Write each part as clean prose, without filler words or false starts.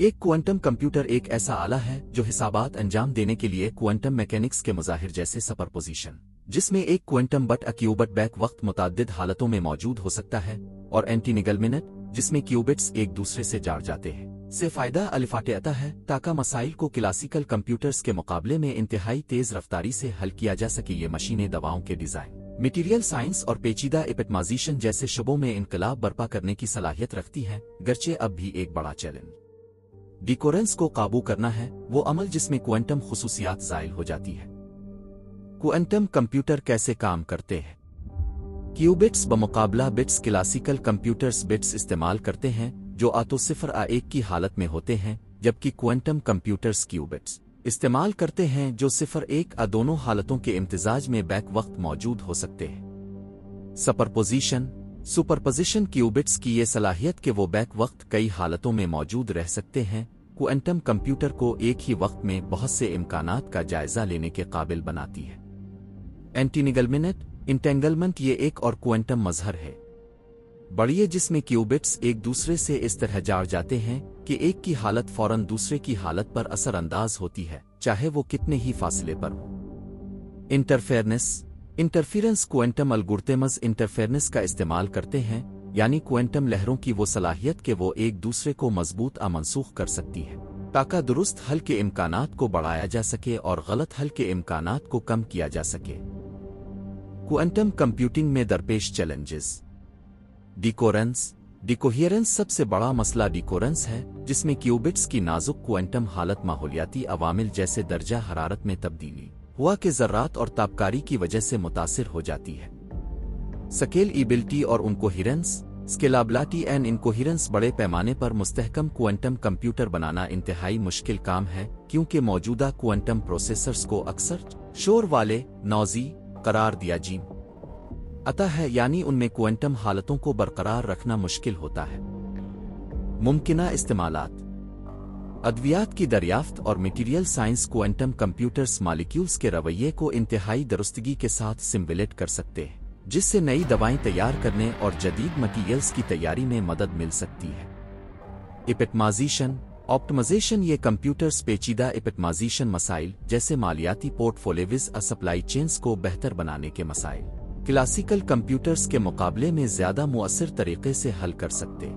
ایک quantum computer ایک ایسا آلہ ہے جو حسابات انجام دینے کے لیے کوانٹم میکینکس کے مظاہر جیسے سپرپوزیشن، جس میں ایک کوانٹم بٹ کیوبٹ بیک وقت متعدد حالتوں میں موجود ہو سکتا ہے، اور اینٹی نگلمنٹ، جس میں کیوبٹس ایک دوسرے سے جاڑ جاتے ہیں، سے فائدہ الفاتے آتا ہے تاکہ مسائل کو کلاسیکل کمپیوٹرز کے مقابلے میں انتہائی تیز رفتاری سے حل کیا جا سکے۔ یہ مشینیں دواؤں کے ڈیزائن، میٹیریل سائنس اور پیچیدہ اپٹمائزیشن جیسے شعبوں میں انقلاب برپا کرنے کی صلاحیت رکھتی ہیں، گرچہ اب بھی ایک بڑا چیلنج ڈیکورنس کو قابو کرنا ہے، وہ عمل جس میں کوانٹم خصوصیات زائل ہو جاتی ہے۔ کوانٹم کمپیوٹر کیسے کام کرتے ہیں؟ کیوبٹس بمقابلہ بٹس کلاسیکل کمپیوٹرز بٹس استعمال کرتے ہیں جو آ تو 0 کی حالت میں ہوتے ہیں، جبکہ کوانٹم کمپیوٹرز کیوبٹس استعمال کرتے ہیں جو 0 دونوں حالتوں کے امتزاج میں بیک وقت موجود ہو سکتے ہیں۔ سپرپوزیشن کیوبٹس کی یہ صلاحیت کہ وہ بیک وقت کئی حالتوں میں موجود رہ سکتے ہیں، کوانٹم کمپیوٹر کو ایک ہی وقت میں بہت سے امکانات کا جائزہ لینے کے قابل بناتی ہے۔ اینٹی انٹینگلمنٹ یہ ایک اور کوانٹم مظہر ہے بڑھئے جس میں کیوبٹس ایک دوسرے سے اس طرح جاڑ جاتے ہیں کہ ایک کی حالت فوراً دوسرے کی حالت پر اثر انداز ہوتی ہے، چاہے وہ کتنے ہی فاصلے پر ہو۔ انٹرفیرنس کوانٹم الگورتھمز انٹرفیرنس کا استعمال کرتے ہیں، یعنی کوانٹم لہروں کی وہ صلاحیت کہ وہ ایک دوسرے کو مضبوط منسوخ کر سکتی ہے تاکہ درست حل کے امکانات کو بڑھایا جا سکے اور غلط حل کے امکانات کو کم کیا جا سکے۔ کوانٹم کمپیوٹنگ میں درپیش چیلنجز۔ ڈیکوہیرنس سب سے بڑا مسئلہ ڈیکورنس ہے، جس میں کیوبٹس کی نازک کوانٹم حالت ماحولیاتی عوامل جیسے درجہ حرارت میں تبدیلی، ہوا کے ذرات اور تابکاری کی وجہ سے متاثر ہو جاتی ہے۔ سکیلایبلٹی اور انکوہیرنس۔ اسکیلابلٹی اینڈ انکوہیرنس بڑے پیمانے پر مستحکم کوانٹم کمپیوٹر بنانا انتہائی مشکل کام ہے، کیونکہ موجودہ کوانٹم پروسیسرز کو اکثر شور والے نوزی قرار دیا آتا ہے، یعنی ان میں کوانٹم حالتوں کو برقرار رکھنا مشکل ہوتا ہے۔ ممکنہ استعمالات۔ ادویات کی دریافت اور material science quantum computers molecules کے رویے کو انتہائی درستگی کے ساتھ سمولیٹ کر سکتے ہیں، جس سے نئی دوائیں تیار کرنے اور جدید مٹیریلز کی تیاری میں مدد مل سکتی ہے۔ آپٹمائزیشن یہ کمپیوٹرز پیچیدہ اپٹمائزیشن مسائل جیسے مالیاتی پورٹ فولیوز اور سپلائی چینز کو بہتر بنانے کے مسائل کلاسیکل کمپیوٹرز کے مقابلے میں زیادہ مؤثر طریقے سے حل کر سکتے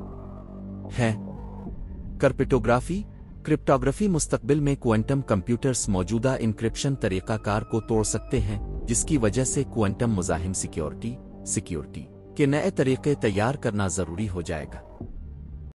ہیں۔ کرپٹوگرافی مستقبل میں کوانٹم کمپیوٹرز موجودہ انکرپشن طریقہ کار کو توڑ سکتے ہیں، جس کی وجہ سے کوانٹم مزاحم سیکیورٹی کے نئے طریقے تیار کرنا ضروری ہو جائے گا۔